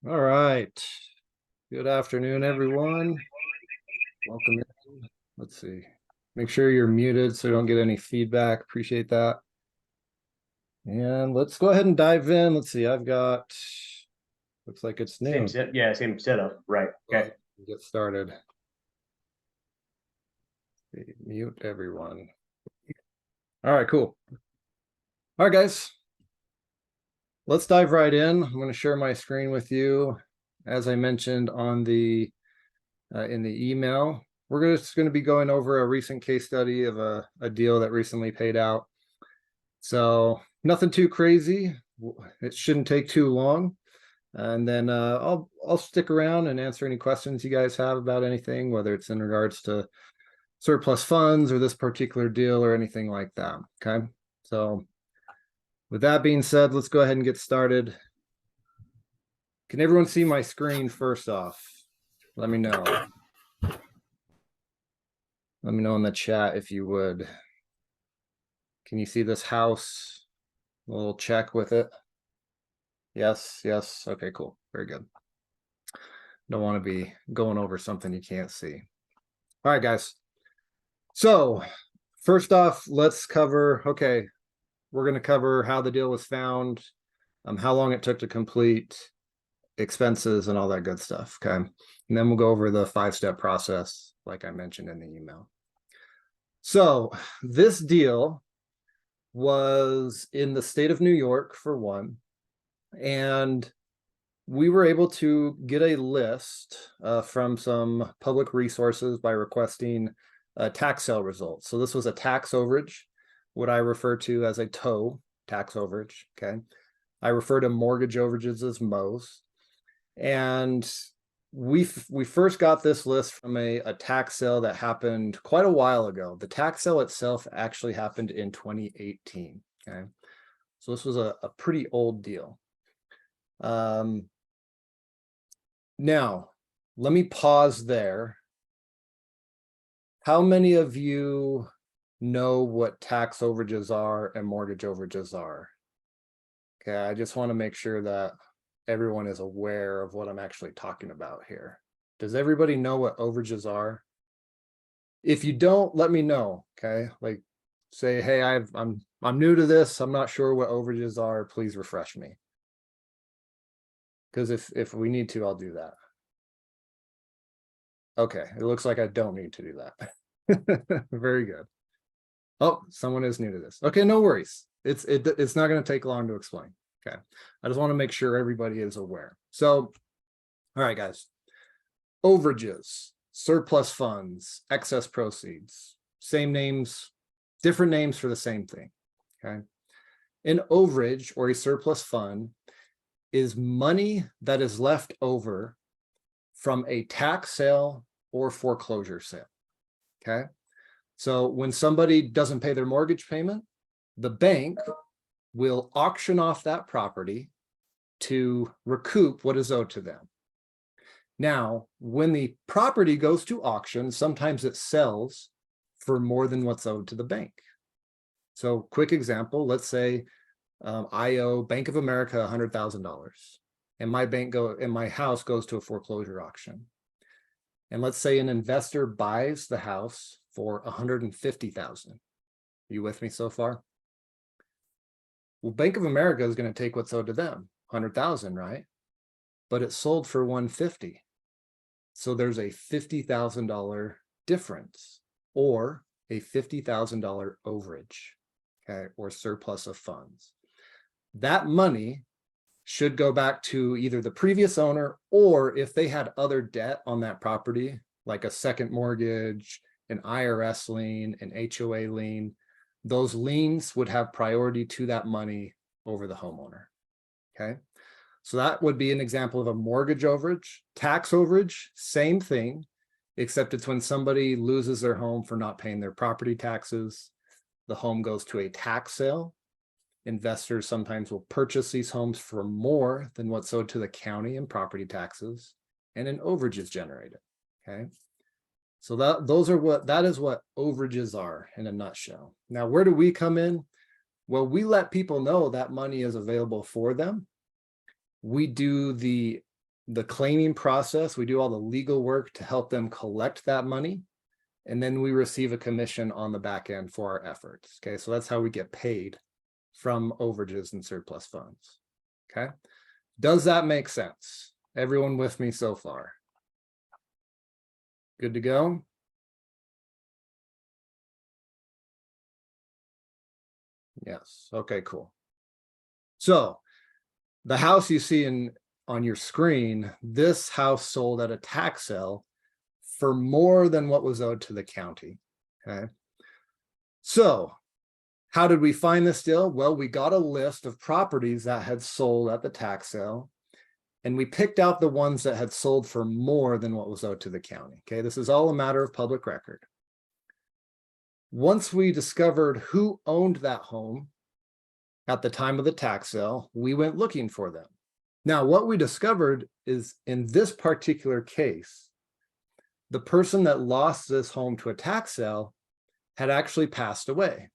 All right. Good afternoon, everyone. Welcome in. Let's see. Make sure you're muted so you don't get any feedback. Appreciate that. And let's go ahead and dive in. Let's see. Looks like it's noon. Same setup. Right. Okay. Get started. Mute everyone. All right, cool. All right, guys. Let's dive right in. I'm going to share my screen with you. As I mentioned on the in the email, we're just going to be going over a recent case study of a deal that recently paid out. So nothing too crazy. It shouldn't take too long. And then I'll stick around and answer any questions you guys have about anything, whether it's in regards to surplus funds or this particular deal or anything like that. Okay. So with that being said, let's go ahead and get started. Can everyone see my screen first off? Let me know. Let me know in the chat if you would. Can you see this house? A little check with it. Yes, yes. Okay, cool. Very good. Don't want to be going over something you can't see. All right, guys. So first off, let's cover, okay, we're going to cover how the deal was found, how long it took to complete, expenses, and all that good stuff, okay? And then we'll go over the 5-step process, like I mentioned in the email. So this deal was in the state of New York, for one, and we were able to get a list from some public resources by requesting tax sale results. So this was a tax overage, what I refer to as a TOW, tax overage, okay? I refer to mortgage overages as MOs. And we first got this list from a tax sale that happened quite a while ago. The tax sale itself actually happened in 2018, okay? So this was a pretty old deal. Now, let me pause there. How many of you know what tax overages are and mortgage overages are? Okay, I just want to make sure that everyone is aware of what I'm actually talking about here. Does everybody know what overages are? If you don't, let me know, okay? Like say, hey, I'm new to this. I'm not sure what overages are. Please refresh me. Because if we need to, I'll do that. Okay, it looks like I don't need to do that. Very good. Oh, someone is new to this. Okay, no worries. It's not going to take long to explain. Okay, I just want to make sure everybody is aware. So, all right, guys. Overages, surplus funds, excess proceeds, same names, different names for the same thing. Okay, an overage or a surplus fund is money that is left over from a tax sale or foreclosure sale. Okay, so when somebody doesn't pay their mortgage payment, the bank will auction off that property to recoup what is owed to them. Now, when the property goes to auction, sometimes it sells for more than what's owed to the bank. So quick example, let's say I owe Bank of America $100,000 and my house goes to a foreclosure auction. And let's say an investor buys the house for $150,000. You with me so far? Well, Bank of America is going to take what's owed to them, $100,000, right? But it sold for $150,000. So there's a $50,000 difference or a $50,000 overage, okay, or surplus of funds. That money should go back to either the previous owner, or if they had other debt on that property, like a second mortgage, an IRS lien, an HOA lien, those liens would have priority to that money over the homeowner, okay? So that would be an example of a mortgage overage. Tax overage, same thing, except it's when somebody loses their home for not paying their property taxes. The home goes to a tax sale. Investors sometimes will purchase these homes for more than what's owed to the county in property taxes, and an overage is generated, okay? So that is what overages are in a nutshell. Now, where do we come in? Well, we let people know that money is available for them. We do the the claiming process, we do all the legal work to help them collect that money. And then we receive a commission on the back end for our efforts. Okay, so that's how we get paid from overages and surplus funds. Okay, does that make sense? Everyone with me so far? Good to go? Yes. Okay, cool. So the house you see on your screen, this house sold at a tax sale for more than what was owed to the county. Okay. So how did we find this deal? Well, we got a list of properties that had sold at the tax sale, and we picked out the ones that had sold for more than what was owed to the county. Okay, this is all a matter of public record. Once we discovered who owned that home at the time of the tax sale, we went looking for them. Now, what we discovered is in this particular case, the person that lost this home to a tax sale had actually passed away.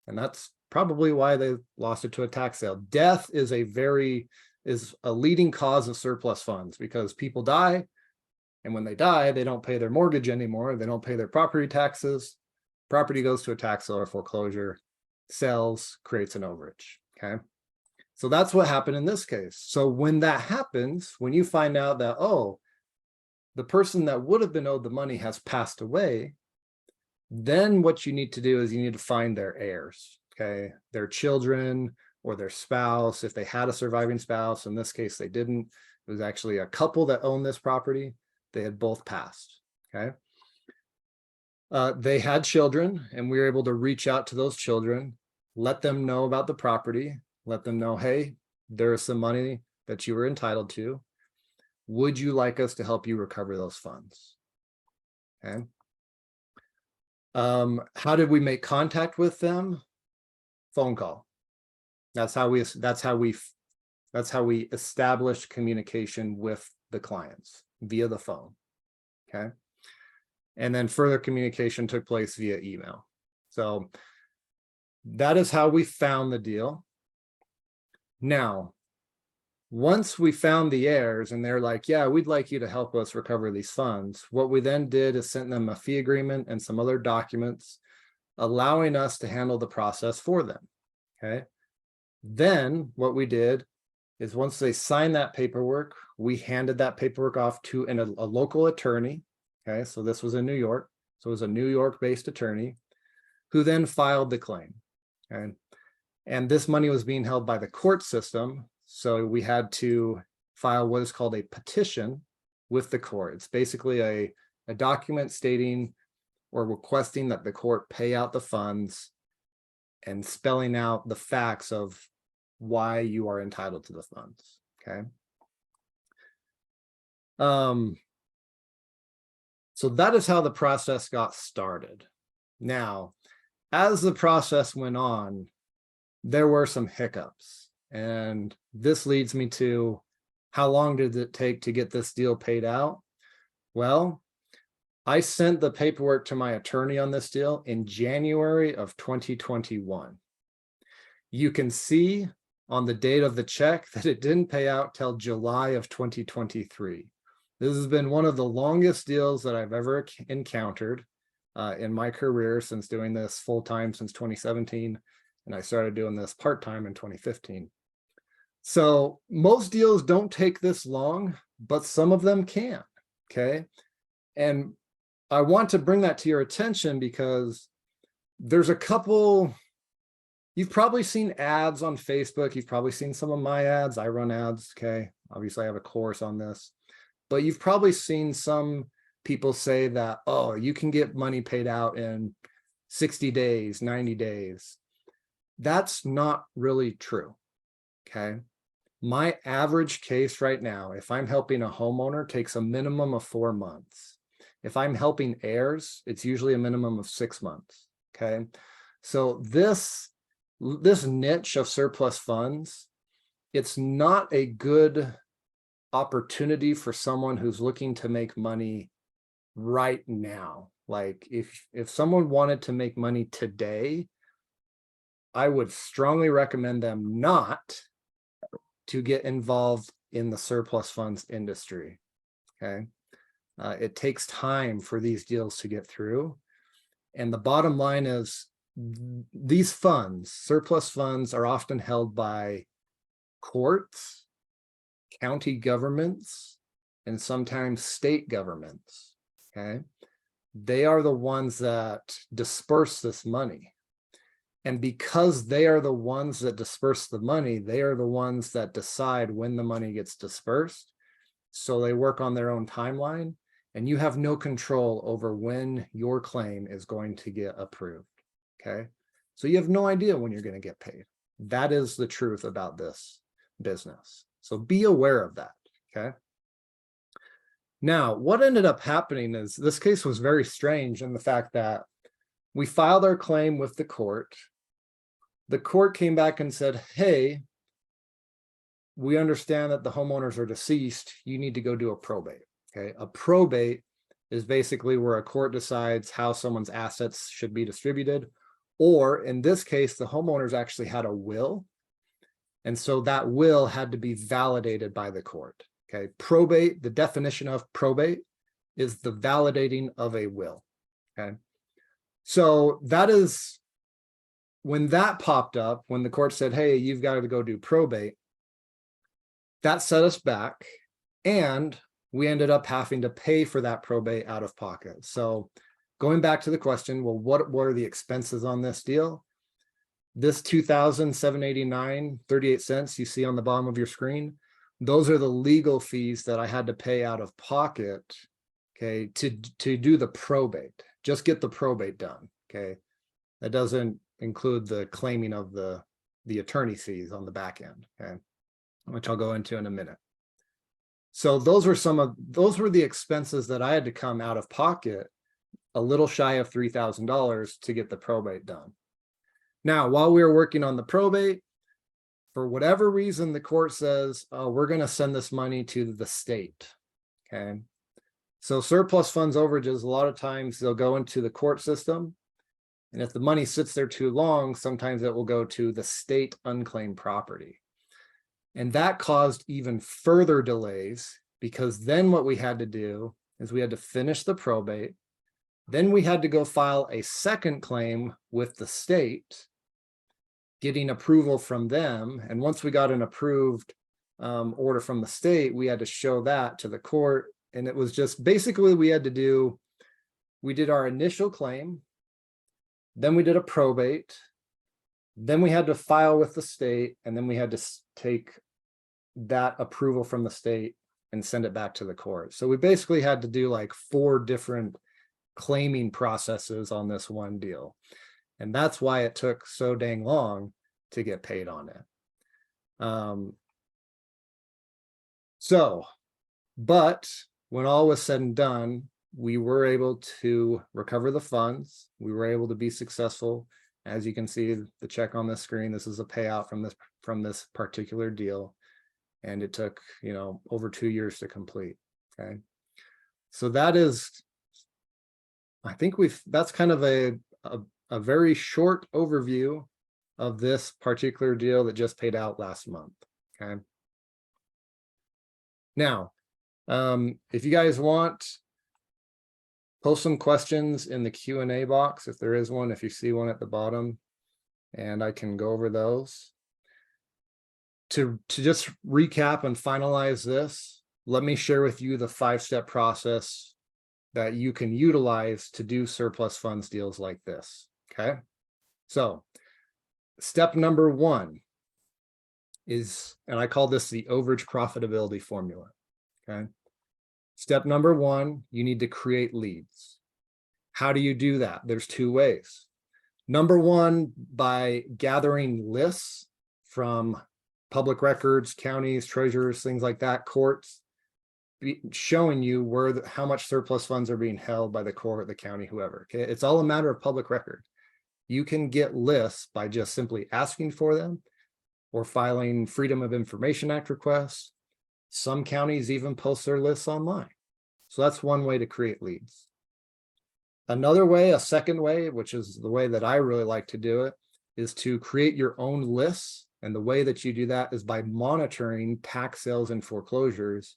And that's probably why they lost it to a tax sale. Death is a leading cause of surplus funds, because people die, and when they die, they don't pay their mortgage anymore. They don't pay their property taxes. Property goes to a tax sale or foreclosure, sells, creates an overage. Okay. So that's what happened in this case. So when that happens, when you find out that, oh, the person that would have been owed the money has passed away, then what you need to do is you need to find their heirs, okay? Their children or their spouse, if they had a surviving spouse. In this case, they didn't. It was actually a couple that owned this property. They had both passed, okay? They had children, and we were able to reach out to those children, let them know about the property, let them know, hey, there is some money that you were entitled to. Would you like us to help you recover those funds? Okay. How did we make contact with them? Phone call. That's how we established communication with the clients, via the phone. Okay. And then further communication took place via email. So that is how we found the deal. Now, once we found the heirs and they're like, yeah, we'd like you to help us recover these funds, what we then did is sent them a fee agreement and some other documents allowing us to handle the process for them. Okay. Then what we did is once they signed that paperwork, we handed that paperwork off to a local attorney. Okay. So this was in New York. So it was a New York-based attorney who then filed the claim. Okay. And this money was being held by the court system. So we had to file what is called a petition with the court. It's basically a document stating or requesting that the court pay out the funds and spelling out the facts of why you are entitled to the funds. Okay. So that is how the process got started. Now, as the process went on, there were some hiccups. And this leads me to, how long did it take to get this deal paid out? Well, I sent the paperwork to my attorney on this deal in January of 2021. You can see on the date of the check that it didn't pay out till July of 2023. This has been one of the longest deals that I've ever encountered in my career since doing this full-time since 2017. And I started doing this part-time in 2015. So most deals don't take this long, but some of them can, okay? And I want to bring that to your attention because there's a couple, you've probably seen ads on Facebook. You've probably seen some of my ads. I run ads, okay? Obviously I have a course on this, but you've probably seen some people say that, oh, you can get money paid out in 60 days, 90 days. That's not really true, okay? My average case right now, if I'm helping a homeowner, takes a minimum of 4 months. If I'm helping heirs, it's usually a minimum of 6 months, okay? So this niche of surplus funds, it's not a good opportunity for someone who's looking to make money right now. Like if someone wanted to make money today, I would strongly recommend them not to get involved in the surplus funds industry. Okay. It takes time for these deals to get through. And the bottom line is these funds, surplus funds, are often held by courts, county governments, and sometimes state governments. Okay. They are the ones that disperse this money. And because they are the ones that disperse the money, they are the ones that decide when the money gets dispersed. So they work on their own timeline, and you have no control over when your claim is going to get approved. Okay. So you have no idea when you're going to get paid. That is the truth about this business. So be aware of that. Okay. Now, what ended up happening is this case was very strange in the fact that we filed our claim with the court. The court came back and said, hey, we understand that the homeowners are deceased. You need to go do a probate. Okay. A probate is basically where a court decides how someone's assets should be distributed. Or in this case, the homeowners actually had a will. And so that will had to be validated by the court. Okay. Probate, the definition of probate is the validating of a will. Okay. So that is when that popped up, when the court said, hey, you've got to go do probate, that set us back, and we ended up having to pay for that probate out of pocket. So going back to the question, well, what are the expenses on this deal? This $2,789.38 you see on the bottom of your screen, those are the legal fees that I had to pay out of pocket, okay, to do the probate. Just get the probate done, okay? That doesn't include the claiming of the attorney fees on the back end, okay, which I'll go into in a minute. So those were the expenses that I had to come out of pocket, a little shy of $3,000 to get the probate done. Now, while we were working on the probate, for whatever reason, the court says, oh, we're going to send this money to the state. Okay. So surplus funds overages, a lot of times they'll go into the court system. And if the money sits there too long, sometimes it will go to the state unclaimed property. And that caused even further delays, because then what we had to do is we had to finish the probate. Then we had to go file a second claim with the state, getting approval from them. And once we got an approved order from the state, we had to show that to the court. And it was just basically we did our initial claim, then we did a probate, then we had to file with the state, and then we had to take that approval from the state and send it back to the court. So we basically had to do like 4 different claiming processes on this one deal. And that's why it took so dang long to get paid on it. But when all was said and done, we were able to recover the funds. We were able to be successful. As you can see, the check on the screen, this is a payout from this particular deal. And it took, over 2 years to complete. Okay. So that is, I think that's kind of a very short overview of this particular deal that just paid out last month. Okay. Now, if you guys want, post some questions in the Q&A box if there is one, if you see one at the bottom, and I can go over those. To just recap and finalize this, let me share with you the 5-step process that you can utilize to do surplus funds deals like this. Okay. So step number 1 is, and I call this the overage profitability formula. Okay. Step number 1, you need to create leads. How do you do that? There's 2 ways. Number 1, by gathering lists from public records, counties, treasurers, things like that, courts, showing you how much surplus funds are being held by the court, the county, whoever. Okay, it's all a matter of public record. You can get lists by just simply asking for them or filing Freedom of Information Act requests. Some counties even post their lists online. So that's one way to create leads. Another way, a second way, which is the way that I really like to do it, is to create your own lists And the way that you do that is by monitoring tax sales and foreclosures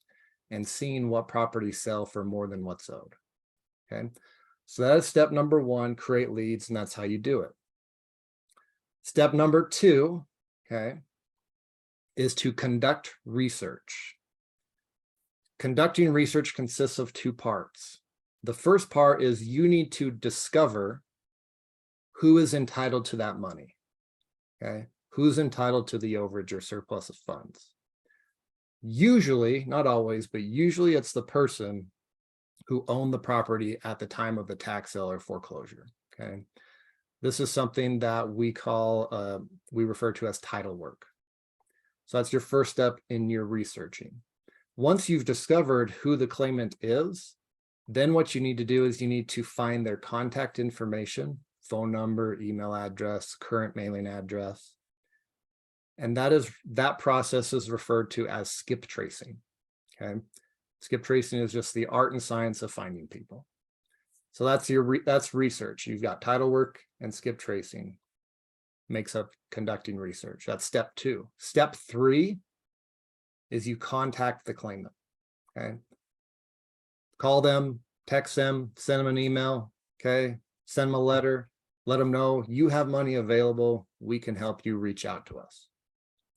and seeing what properties sell for more than what's owed. Okay, so that is step number one, create leads, and that's how you do it. Step number two, okay, is to conduct research. Conducting research consists of two parts. The first part is you need to discover who is entitled to that money, okay? Who's entitled to the overage or surplus of funds. Usually, not always, but usually it's the person who owned the property at the time of the tax sale or foreclosure, okay? This is something that we refer to as title work. So that's your first step in your researching. Once you've discovered who the claimant is, then what you need to do is you need to find their contact information, phone number, email address, current mailing address. And that process is referred to as skip tracing. Okay. Skip tracing is just the art and science of finding people. So that's research. You've got title work and skip tracing makes up conducting research. That's step two. Step three is you contact the claimant. Okay. Call them, text them, send them an email. Okay. Send them a letter. Let them know you have money available. We can help you. Reach out to us.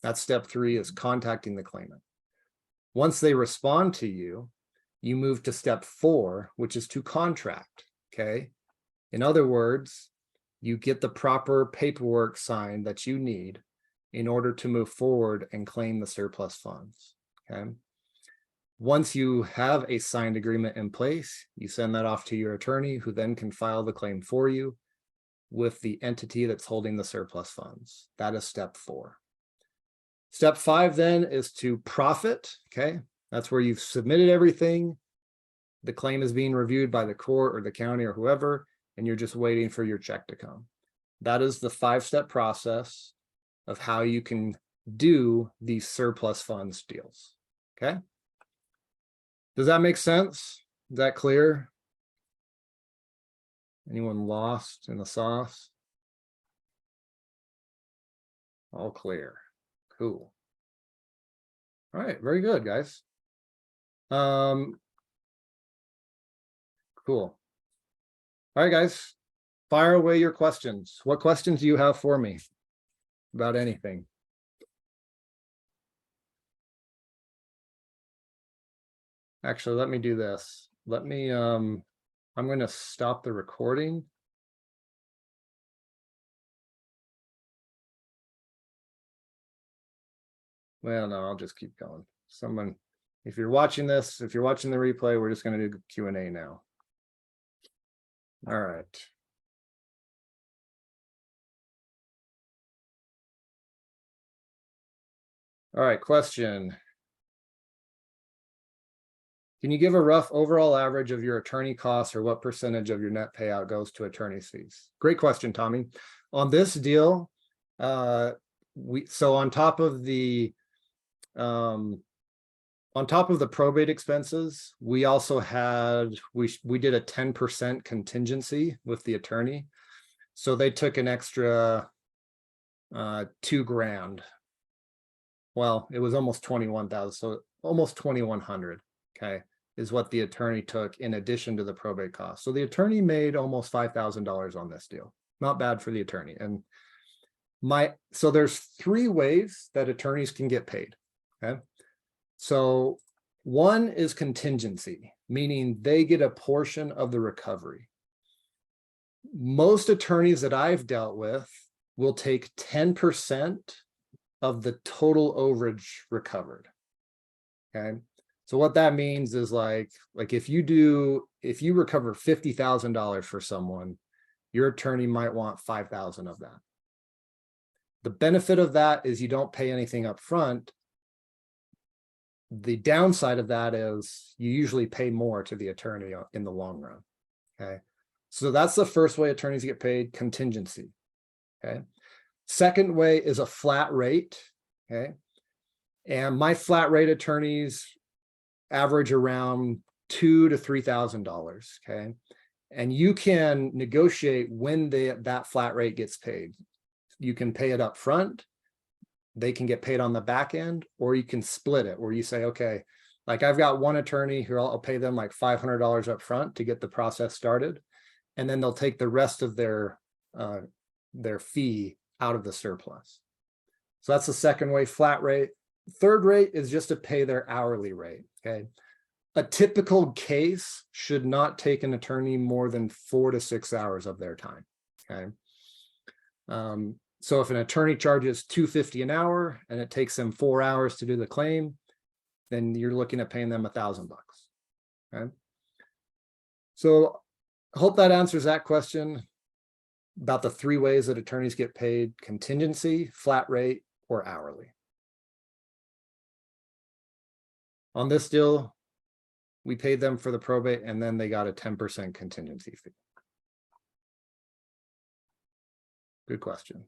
That's step three, is contacting the claimant. Once they respond to you, you move to step four, which is to contract. Okay. In other words, you get the proper paperwork signed that you need in order to move forward and claim the surplus funds. Okay. Once you have a signed agreement in place, you send that off to your attorney, who then can file the claim for you with the entity that's holding the surplus funds. That is step four. Step five then is to profit. Okay. That's where you've submitted everything. The claim is being reviewed by the court or the county or whoever, and you're just waiting for your check to come. That is the 5-step process of how you can do these surplus funds deals. Okay. Does that make sense? Is that clear? Anyone lost in the sauce? All clear. Cool. All right, very good, guys. Cool. All right, guys, fire away your questions. What questions do you have for me about anything? Actually, let me do this. Let me, I'm going to stop the recording. Well, no, I'll just keep going. Someone, if you're watching this, if you're watching the replay, we're just going to do Q&A now. All right. All right, question. Can you give a rough overall average of your attorney costs, or what percentage of your net payout goes to attorney's fees? Great question, Tommy. On this deal, so on top of the probate expenses, we also had, we did a 10% contingency with the attorney. So they took an extra $2,000. Well, it was almost 21,000, so almost 2,100. Okay, is what the attorney took in addition to the probate cost. So the attorney made almost $5,000 on this deal. Not bad for the attorney. And so there's 3 ways that attorneys can get paid. Okay. So one is contingency, meaning they get a portion of the recovery. Most attorneys that I've dealt with will take 10% of the total overage recovered. Okay. So what that means is like if you recover $50,000 for someone, your attorney might want 5,000 of that. The benefit of that is you don't pay anything up front. The downside of that is you usually pay more to the attorney in the long run. Okay. So that's the first way attorneys get paid, contingency. Okay. Second way is a flat rate. Okay. And my flat rate attorneys average around $2,000 to $3,000. Okay. And you can negotiate when that flat rate gets paid. You can pay it up front. they can get paid on the back end, or you can split it where you say, okay, like I've got one attorney who I'll pay them like $500 up front to get the process started. And then they'll take the rest of their fee out of the surplus. So that's the second way, flat rate. Third rate is just to pay their hourly rate, okay? A typical case should not take an attorney more than 4 to 6 hours of their time, okay? So if an attorney charges $250 an hour and it takes them 4 hours to do the claim, then you're looking at paying them $1,000, okay? So I hope that answers that question about the 3 ways that attorneys get paid: contingency, flat rate, or hourly. On this deal, we paid them for the probate and then they got a 10% contingency fee. Good question.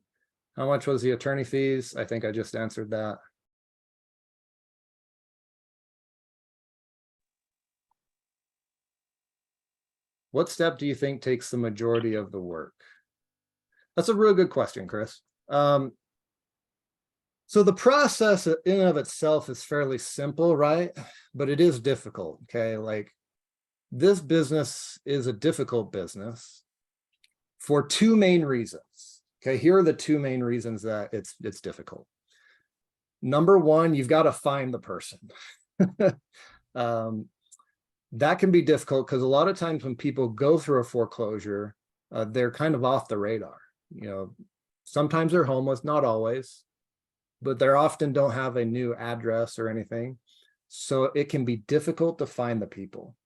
How much was the attorney fees? I think I just answered that. What step do you think takes the majority of the work? That's a real good question, Chris. So the process in and of itself is fairly simple, right? But it is difficult, okay? Like, this business is a difficult business for 2 main reasons, okay? Here are the 2 main reasons that it's difficult. Number one, you've got to find the person. That can be difficult because a lot of times when people go through a foreclosure, they're kind of off the radar. You know, sometimes they're homeless, not always, but they often don't have a new address or anything. So it can be difficult to find the people.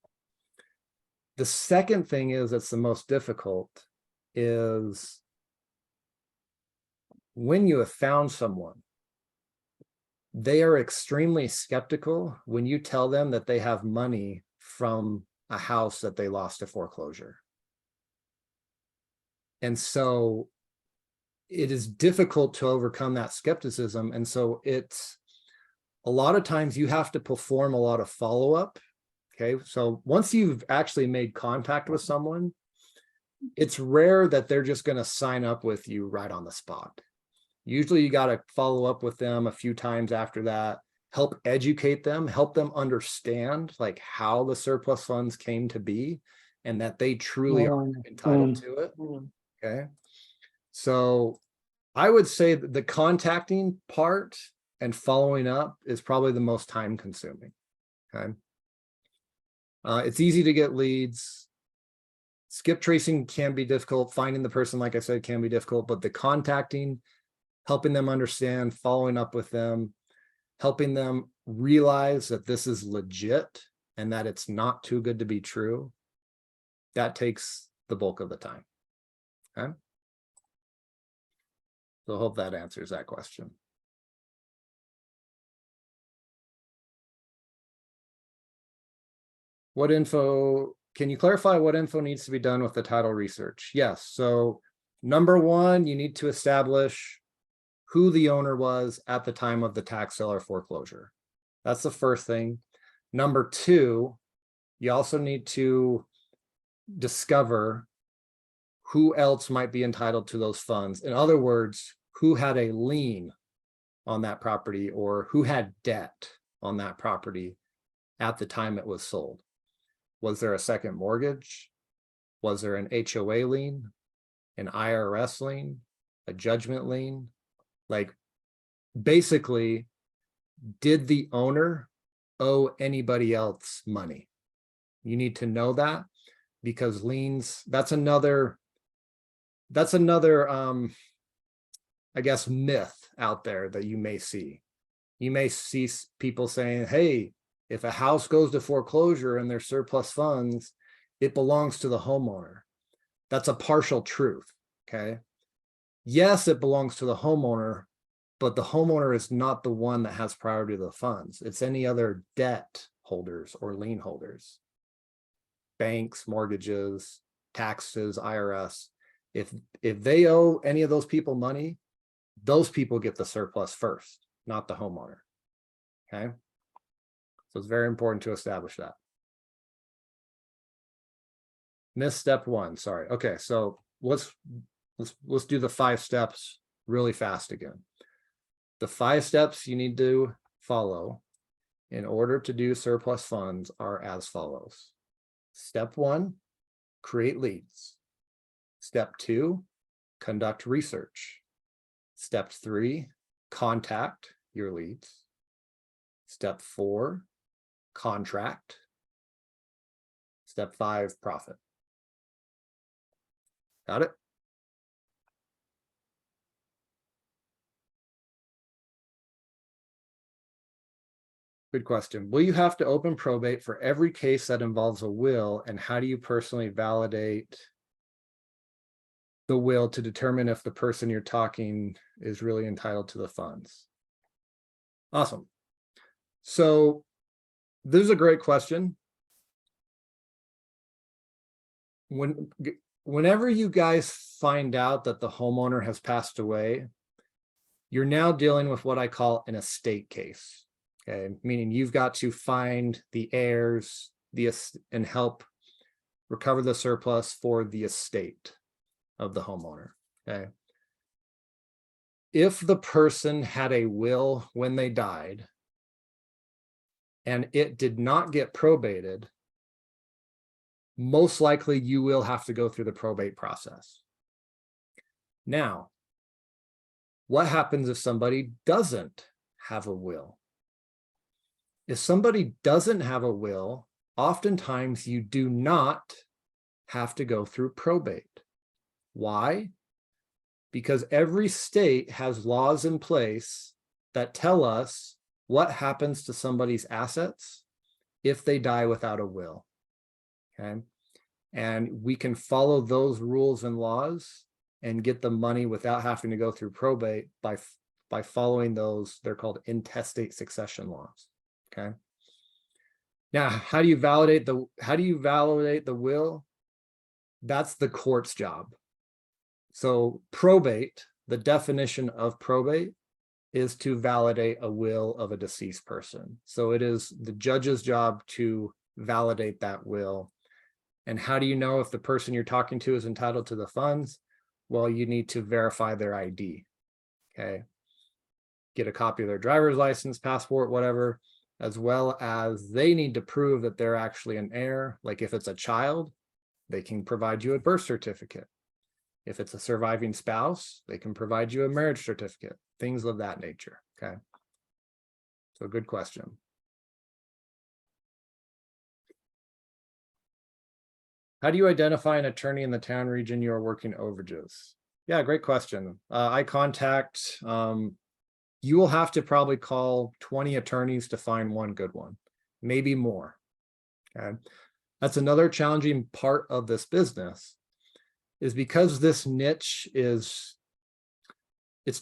The second thing is that's the most difficult is when you have found someone, they are extremely skeptical when you tell them that they have money from a house that they lost to foreclosure. And so it is difficult to overcome that skepticism. And so it's a lot of times you have to perform a lot of follow-up. Okay, so once you've actually made contact with someone, it's rare that they're just going to sign up with you right on the spot. Usually you got to follow up with them a few times after that, help educate them, help them understand like how the surplus funds came to be and that they truly are entitled to it. Okay, so I would say that the contacting part and following up is probably the most time consuming. Okay. It's easy to get leads. Skip tracing can be difficult. Finding the person, like I said, can be difficult, but the contacting, helping them understand, following up with them, helping them realize that this is legit and that it's not too good to be true, that takes the bulk of the time. Okay. So I hope that answers that question. What info, can you clarify what info needs to be done with the title research? Yes, so number one, you need to establish who the owner was at the time of the tax sale or foreclosure. That's the first thing. Number two, you also need to discover who else might be entitled to those funds. In other words, who had a lien on that property or who had debt on that property at the time it was sold. Was there a second mortgage? Was there an HOA lien, an IRS lien, a judgment lien? Like, basically, did the owner owe anybody else money? You need to know that, because liens, that's another I guess myth out there that you may see. You may see people saying, hey, if a house goes to foreclosure and there's surplus funds, it belongs to the homeowner. That's a partial truth, okay? Yes, it belongs to the homeowner, but the homeowner is not the one that has priority to the funds. It's any other debt holders or lien holders. Banks, mortgages, taxes, IRS. If they owe any of those people money, those people get the surplus first, not the homeowner, okay? So it's very important to establish that. Missed step one, sorry. Okay, so let's do the 5 steps really fast again. The 5 steps you need to follow in order to do surplus funds are as follows. Step 1, create leads. Step 2, conduct research. Step 3, contact your leads. Step 4, contract. Step 5, profit. Got it? Good question. Will you have to open probate for every case that involves a will? And how do you personally validate the will to determine if the person you're talking is really entitled to the funds? Awesome. So this is a great question. Whenever you guys find out that the homeowner has passed away, you're now dealing with what I call an estate case. Okay, meaning you've got to find the heirs and help recover the surplus for the estate of the homeowner. Okay. If the person had a will when they died and it did not get probated, most likely you will have to go through the probate process. Now, what happens if somebody doesn't have a will? If somebody doesn't have a will, oftentimes you do not have to go through probate. Why? Because every state has laws in place that tell us what happens to somebody's assets if they die without a will. Okay. And we can follow those rules and laws and get the money without having to go through probate by following those. They're called intestate succession laws. Okay. Now, how do you validate the will? That's the court's job. So probate, the definition of probate is to validate a will of a deceased person. So it is the judge's job to validate that will. And how do you know if the person you're talking to is entitled to the funds? Well, you need to verify their ID. Okay. Get a copy of their driver's license, passport, whatever, as well as they need to prove that they're actually an heir. Like if it's a child, they can provide you a birth certificate. If it's a surviving spouse, they can provide you a marriage certificate, things of that nature. Okay. So good question. How do you identify an attorney in the town region you are working overages? Yeah, great question. I contact, you will have to probably call 20 attorneys to find one good one, maybe more. Okay. That's another challenging part of this business, is because this niche it's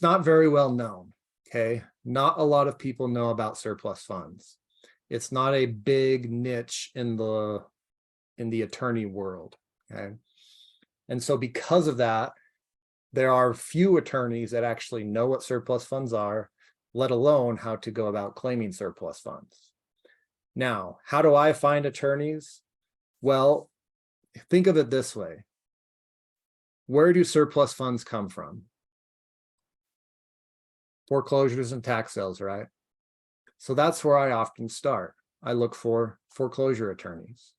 not very well known. Okay. Not a lot of people know about surplus funds. It's not a big niche in the attorney world. Okay. And so because of that, there are few attorneys that actually know what surplus funds are, let alone how to go about claiming surplus funds. Now, how do I find attorneys? Well, think of it this way. Where do surplus funds come from? Foreclosures and tax sales, right? So that's where I often start. I look for foreclosure attorneys.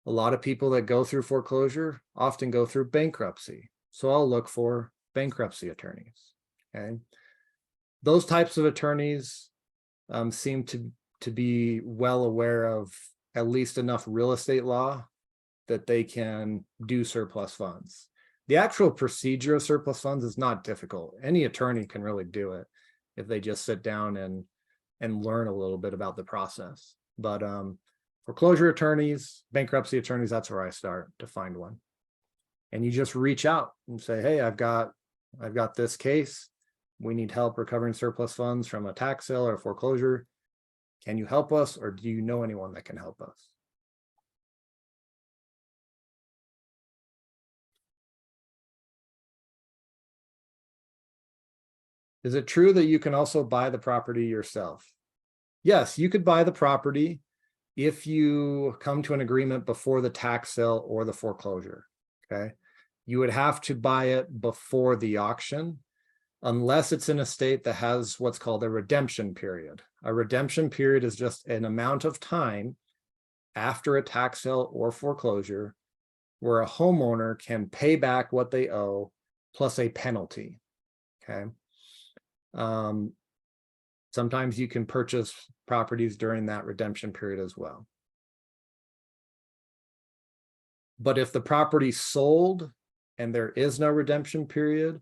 A lot of people that go through foreclosure often go through bankruptcy. So I'll look for bankruptcy attorneys. Okay. Those types of attorneys seem to be well aware of at least enough real estate law that they can do surplus funds. The actual procedure of surplus funds is not difficult. Any attorney can really do it if they just sit down and learn a little bit about the process. But foreclosure attorneys, bankruptcy attorneys, that's where I start to find one. And you just reach out and say, hey, I've got this case. We need help recovering surplus funds from a tax sale or foreclosure. Can you help us, or do you know anyone that can help us? Is it true that you can also buy the property yourself? Yes, you could buy the property if you come to an agreement before the tax sale or the foreclosure. Okay. You would have to buy it before the auction. unless it's in a state that has what's called a redemption period. A redemption period is just an amount of time after a tax sale or foreclosure where a homeowner can pay back what they owe plus a penalty. Okay. Sometimes you can purchase properties during that redemption period as well. But if the property's sold and there is no redemption period,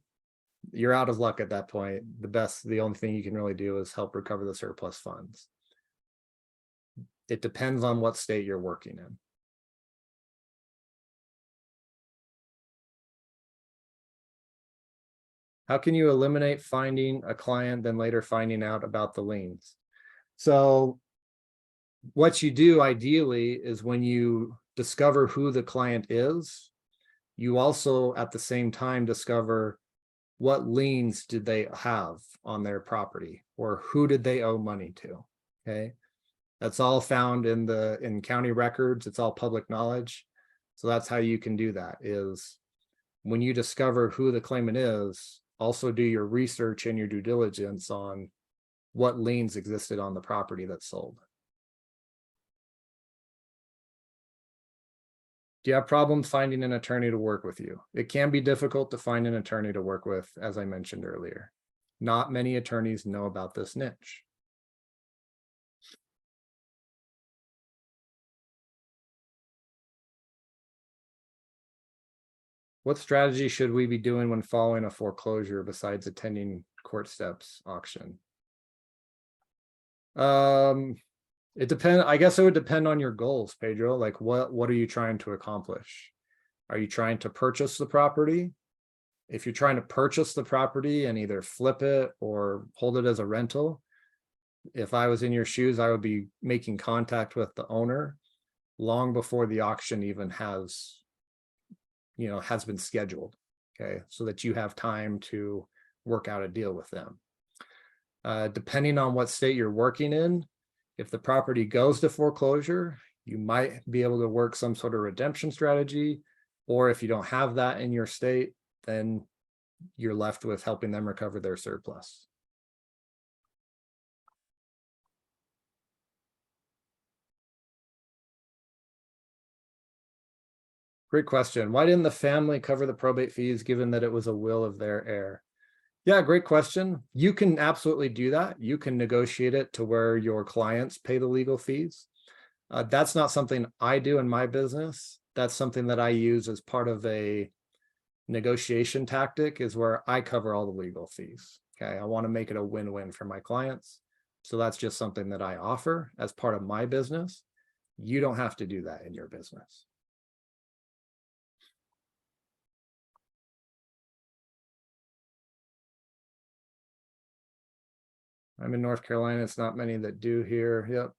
you're out of luck at that point. The only thing you can really do is help recover the surplus funds. It depends on what state you're working in. How can you eliminate finding a client, then later finding out about the liens? So what you do ideally is when you discover who the client is, you also at the same time discover what liens did they have on their property or who did they owe money to. Okay. That's all found in county records. It's all public knowledge. So that's how you can do that, is when you discover who the claimant is, also do your research and your due diligence on what liens existed on the property that's sold. Do you have problems finding an attorney to work with you? It can be difficult to find an attorney to work with, as I mentioned earlier. Not many attorneys know about this niche. What strategy should we be doing when following a foreclosure besides attending court steps auction? It depends. I guess it would depend on your goals, Pedro. Like what are you trying to accomplish? Are you trying to purchase the property? If you're trying to purchase the property and either flip it or hold it as a rental, if I was in your shoes, I would be making contact with the owner long before the auction even has been scheduled. Okay, so that you have time to work out a deal with them. Depending on what state you're working in, if the property goes to foreclosure, you might be able to work some sort of redemption strategy, or if you don't have that in your state, then you're left with helping them recover their surplus. Great question. Why didn't the family cover the probate fees given that it was a will of their heir? Yeah, great question. You can absolutely do that. You can negotiate it to where your clients pay the legal fees. That's not something I do in my business. That's something that I use as part of a negotiation tactic, is where I cover all the legal fees. Okay, I want to make it a win-win for my clients. So that's just something that I offer as part of my business. You don't have to do that in your business. I'm in North Carolina. It's not many that do here. Yep.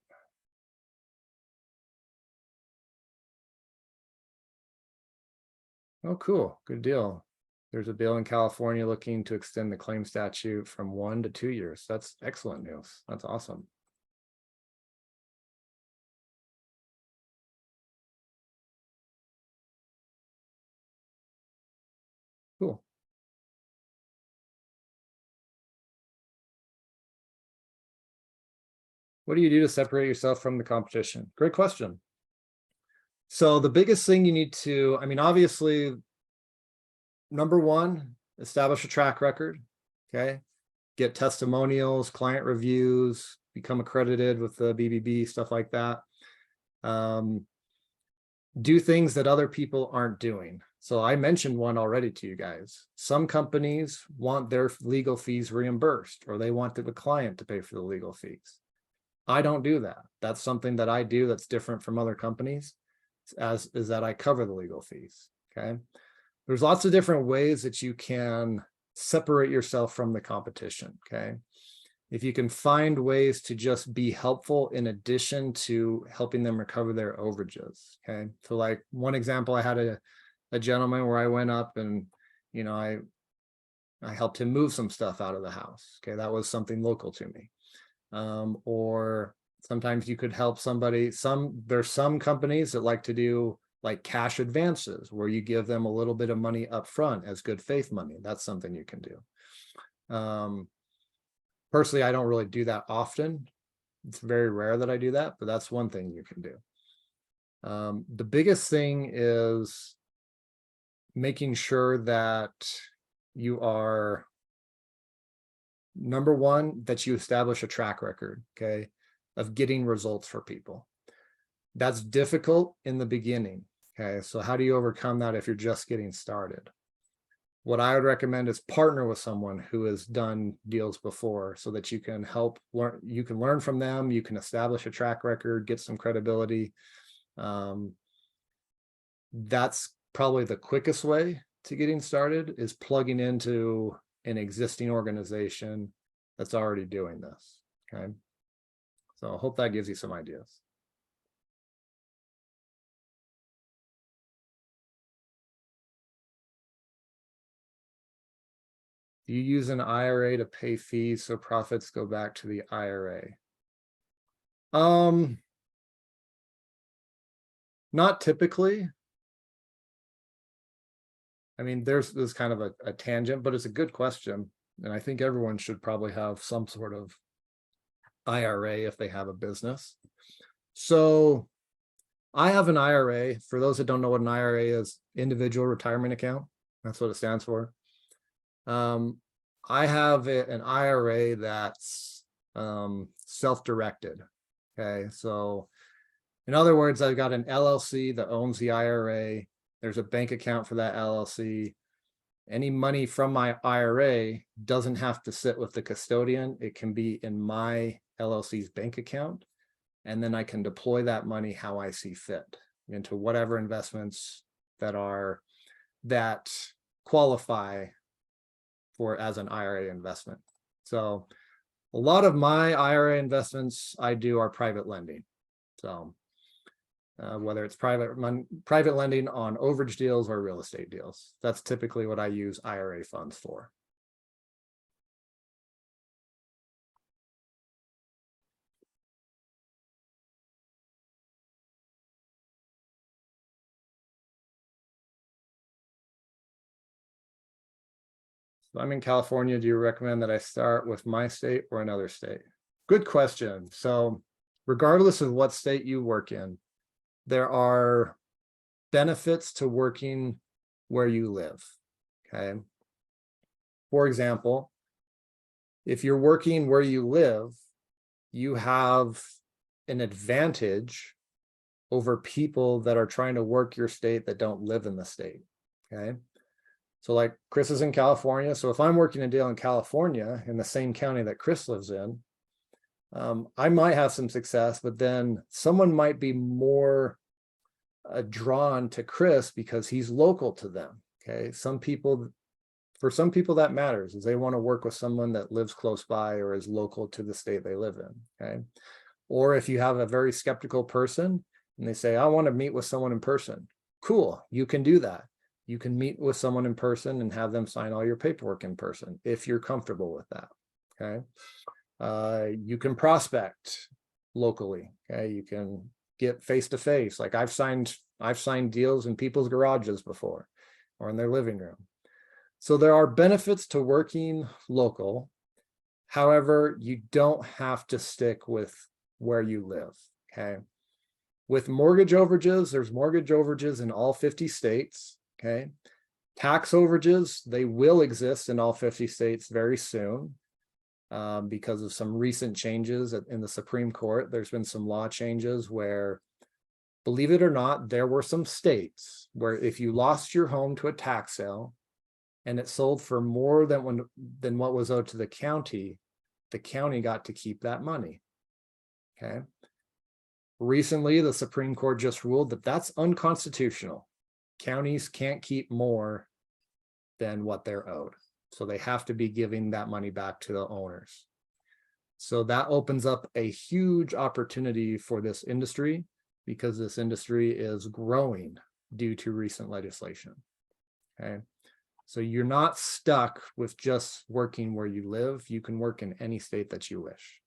Oh, cool. Good deal. There's a bill in California looking to extend the claim statute from 1 to 2 years. That's excellent news. That's awesome. Cool. What do you do to separate yourself from the competition? Great question. So the biggest thing you need to, obviously, number one, establish a track record. Okay. Get testimonials, client reviews, become accredited with the BBB, stuff like that. Do things that other people aren't doing. So I mentioned one already to you guys. Some companies want their legal fees reimbursed, or they want the client to pay for the legal fees. I don't do that. That's something that I do that's different from other companies, is that I cover the legal fees. Okay. There's lots of different ways that you can separate yourself from the competition. Okay. If you can find ways to just be helpful in addition to helping them recover their overages. Okay. So like one example, I had a gentleman where I went up and, I helped him move some stuff out of the house. Okay. That was something local to me. Or sometimes you could help somebody. There's some companies that like to do like cash advances where you give them a little bit of money up front as good faith money. That's something you can do. Personally, I don't really do that often. It's very rare that I do that, but that's one thing you can do. The biggest thing is making sure that you are, number one, that you establish a track record, okay, of getting results for people. That's difficult in the beginning, okay? So how do you overcome that if you're just getting started? What I would recommend is partner with someone who has done deals before so that you can help learn, you can learn from them, you can establish a track record, get some credibility. That's probably the quickest way to getting started, is plugging into an existing organization that's already doing this, okay? So I hope that gives you some ideas. Do you use an IRA to pay fees so profits go back to the IRA? Not typically. I mean, there's kind of a tangent, but it's a good question. And I think everyone should probably have some sort of IRA if they have a business. So I have an IRA. For those that don't know what an IRA is, individual retirement account. That's what it stands for. I have an IRA that's self-directed. Okay, so in other words, I've got an LLC that owns the IRA. There's a bank account for that LLC. Any money from my IRA doesn't have to sit with the custodian. It can be in my LLC's bank account. And then I can deploy that money how I see fit into whatever investments that qualify for as an IRA investment. So a lot of my IRA investments I do are private lending. So whether it's private lending on overage deals or real estate deals, that's typically what I use IRA funds for. So I'm in California. Do you recommend that I start with my state or another state? Good question. So regardless of what state you work in, there are benefits to working where you live, okay? For example, if you're working where you live, you have an advantage over people that are trying to work your state that don't live in the state, okay? So like Chris is in California. So if I'm working a deal in California in the same county that Chris lives in, I might have some success, but then someone might be more drawn to Chris because he's local to them, okay? For some people that matters, is they want to work with someone that lives close by or is local to the state they live in, okay? Or if you have a very skeptical person and they say, I want to meet with someone in person, cool, you can do that. You can meet with someone in person and have them sign all your paperwork in person if you're comfortable with that, okay? You can prospect locally, okay? You can get face-to-face. Like I've signed deals in people's garages before or in their living room. So there are benefits to working local. However, you don't have to stick with where you live, okay? With mortgage overages, there's mortgage overages in all 50 states, okay? Tax overages, they will exist in all 50 states very soon because of some recent changes in the Supreme Court. There's been some law changes where, believe it or not, there were some states where if you lost your home to a tax sale and it sold for more than what was owed to the county got to keep that money, okay? Recently, the Supreme Court just ruled that that's unconstitutional. Counties can't keep more than what they're owed. So they have to be giving that money back to the owners. So that opens up a huge opportunity for this industry because this industry is growing due to recent legislation, okay? So you're not stuck with just working where you live. You can work in any state that you wish.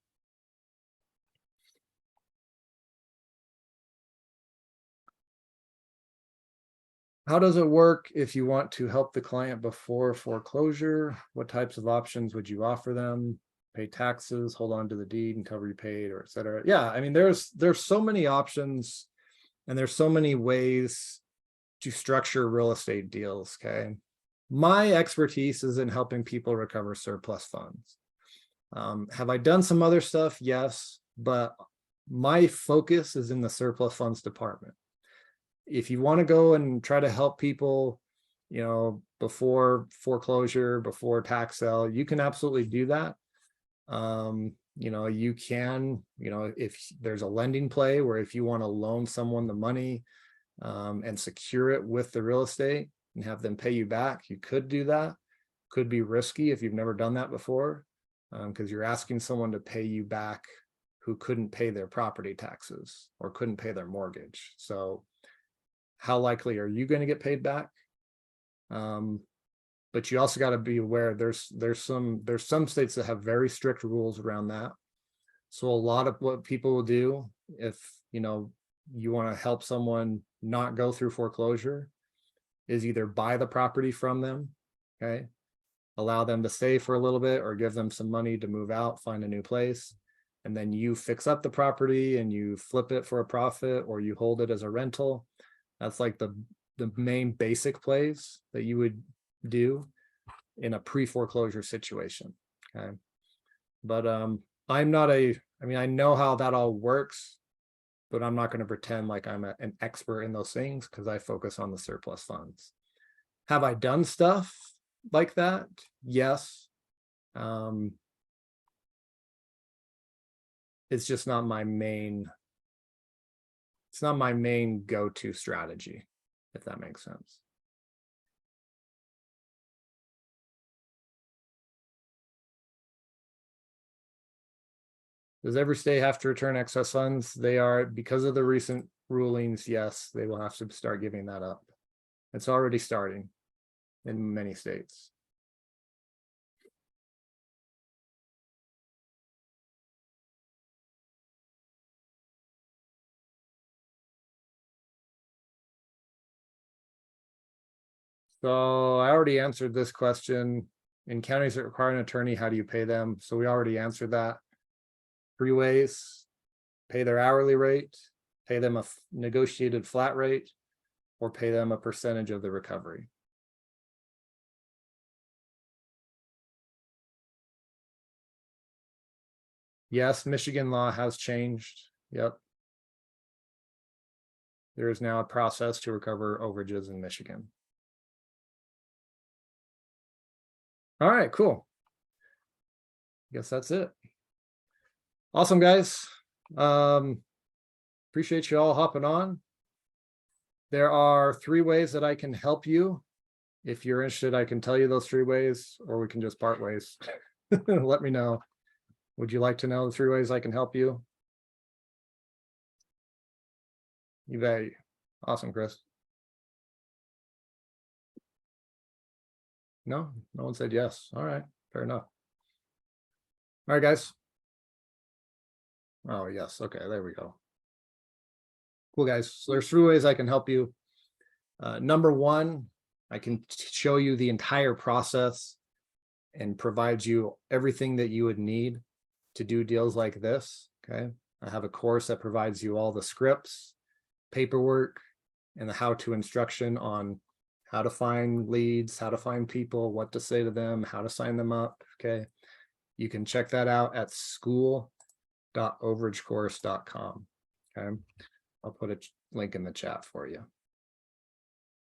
How does it work if you want to help the client before foreclosure? What types of options would you offer them? Pay taxes, hold on to the deed and cover you paid, or et cetera. Yeah, I mean, there's so many options and there's so many ways to structure real estate deals. Okay. My expertise is in helping people recover surplus funds. Have I done some other stuff? Yes, but my focus is in the surplus funds department. If you want to go and try to help people, before foreclosure, before tax sale, you can absolutely do that. You can, if there's a lending play where if you want to loan someone the money and secure it with the real estate and have them pay you back, you could do that. Could be risky if you've never done that before, because you're asking someone to pay you back who couldn't pay their property taxes or couldn't pay their mortgage. So how likely are you going to get paid back? But you also got to be aware there's some states that have very strict rules around that. So a lot of what people will do if you want to help someone not go through foreclosure is either buy the property from them, okay, allow them to stay for a little bit or give them some money to move out, find a new place, and then you fix up the property and you flip it for a profit or you hold it as a rental. That's like the main basic plays that you would do in a pre-foreclosure situation. Okay. But I know how that all works, but I'm not going to pretend like I'm an expert in those things because I focus on the surplus funds. Have I done stuff like that? Yes. It's just not my main go-to strategy, if that makes sense. Does every state have to return excess funds? They are, because of the recent rulings, yes, they will have to start giving that up. It's already starting in many states. So I already answered this question. In counties that require an attorney, how do you pay them? So we already answered that. 3 ways: pay their hourly rate, pay them a negotiated flat rate, or pay them a percentage of the recovery. Yes, Michigan law has changed. Yep. There is now a process to recover overages in Michigan. All right, cool. Guess that's it. Awesome, guys. Appreciate you all hopping on. There are 3 ways that I can help you. If you're interested, I can tell you those 3 ways, or we can just part ways. Let me know. Would you like to know the 3 ways I can help you? You bet. Awesome, Chris. No one said yes. All right, fair enough. All right, guys. Oh, yes. Okay, there we go. Cool, guys. So there's 3 ways I can help you. Number 1, I can show you the entire process and provide you everything that you would need to do deals like this. Okay. I have a course that provides you all the scripts, paperwork, and the how-to instruction on how to find leads, how to find people, what to say to them, how to sign them up. Okay. You can check that out at school.overagecourse.com. Okay. I'll put a link in the chat for you.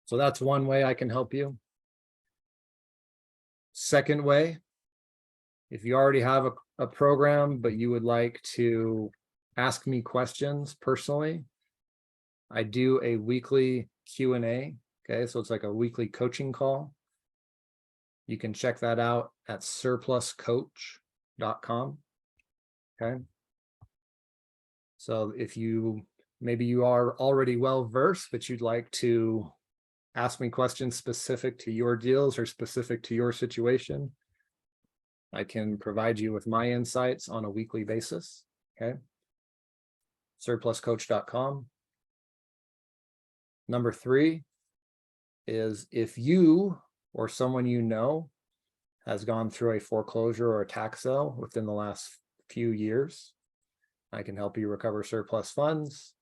So that's one way I can help you. Second way, if you already have a program, but you would like to ask me questions personally, I do a weekly Q&A. Okay, so it's like a weekly coaching call. You can check that out at surpluscoach.com. Okay. So if maybe you are already well versed, but you'd like to ask me questions specific to your deals or specific to your situation, I can provide you with my insights on a weekly basis. Okay. Surpluscoach.com. Number 3, is if you or someone you know has gone through a foreclosure or a tax sale within the last few years, I can help you recover surplus funds.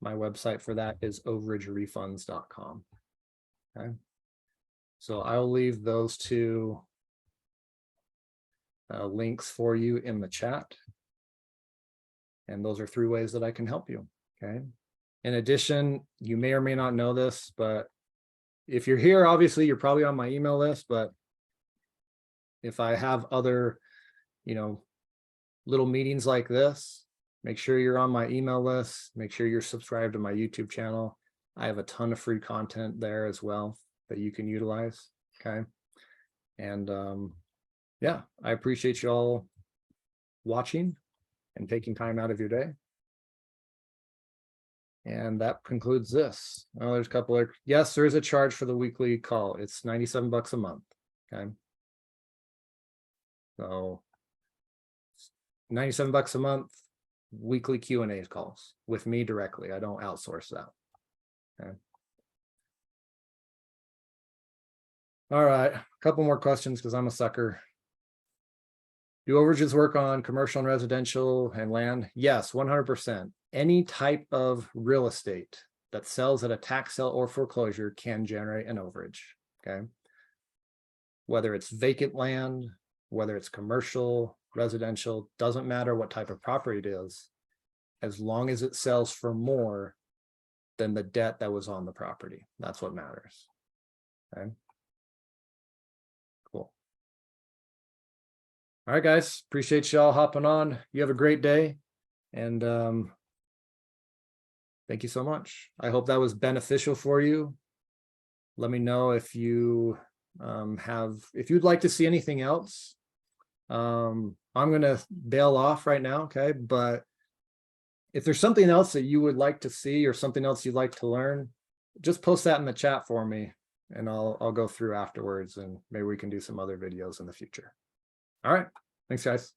My website for that is overagerefunds.com. Okay. So I'll leave those two links for you in the chat. And those are 3 ways that I can help you. Okay. In addition, you may or may not know this, but if you're here, obviously you're probably on my email list, but if I have other, little meetings like this, make sure you're on my email list, make sure you're subscribed to my YouTube channel. I have a ton of free content there as well that you can utilize. Okay. And yeah, I appreciate you all watching and taking time out of your day. And that concludes this. Oh, there's a couple of, yes, there is a charge for the weekly call. It's $97 a month. Okay. So $97 a month, weekly Q&A calls with me directly. I don't outsource that. Okay. All right, a couple more questions because I'm a sucker. Do overages work on commercial and residential and land? Yes, 100%. Any type of real estate that sells at a tax sale or foreclosure can generate an overage. Okay. Whether it's vacant land, whether it's commercial, residential, doesn't matter what type of property it is, as long as it sells for more than the debt that was on the property. That's what matters. Okay. Cool. All right, guys. Appreciate y'all hopping on. You have a great day. And thank you so much. I hope that was beneficial for you. Let me know if you if you'd like to see anything else. I'm going to bail off right now. Okay. But if there's something else that you would like to see or something else you'd like to learn, just post that in the chat for me and I'll go through afterwards and maybe we can do some other videos in the future. All right. Thanks, guys.